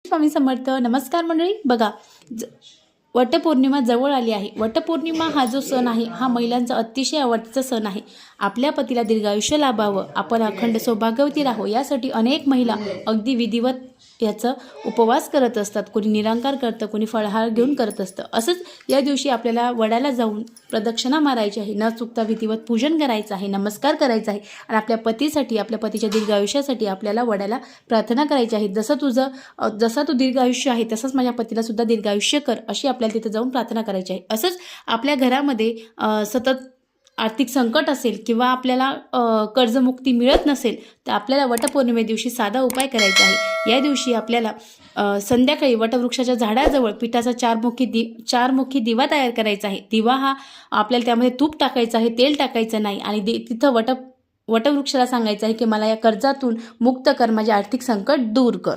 स्वामी समर्थ. नमस्कार मंडळी. बघा, वटपौर्णिमा जवळ आली आहे. वटपौर्णिमा हा जो सण आहे हा महिलांचा अतिशय आवडता सण आहे. आपल्या पतीला दीर्घायुष्य लाभावं, आपण अखंड सौभाग्यवती राहो यासाठी अनेक महिला अगदी विधिवत याचं उपवास करत असतात. कोणी निरांकार करतं, कोणी फळाहार घेऊन करत असतं. असंच या दिवशी आपल्याला वडाला जाऊन प्रदक्षिणा मारायची आहे, न चुकता विधिवत पूजन करायचं आहे, नमस्कार करायचा आहे आणि आपल्या पतीसाठी, आपल्या पतीच्या दीर्घायुष्यासाठी आपल्याला वडाला प्रार्थना करायची आहे. जसा तू दीर्घ आयुष्य आहे तसंच माझ्या पतीला सुद्धा दीर्घायुष्य कर, अशी आपल्याला तिथे जाऊन प्रार्थना करायची आहे. असंच आपल्या घरामध्ये सतत आर्थिक संकट असेल किंवा आपल्याला कर्जमुक्ती मिळत नसेल तर आपल्याला वटपौर्णिमे दिवशी साधा उपाय करायचा आहे. या दिवशी आपल्याला संध्याकाळी वटवृक्षाच्या झाडाजवळ पिठाचा चारमुखी दिवा तयार करायचा आहे. दिवा हा आपल्याला त्यामध्ये तूप टाकायचं आहे, तेल टाकायचं नाही आणि तिथं वटवृक्षाला सांगायचं आहे की मला या कर्जातून मुक्त कर, माझे आर्थिक संकट दूर कर.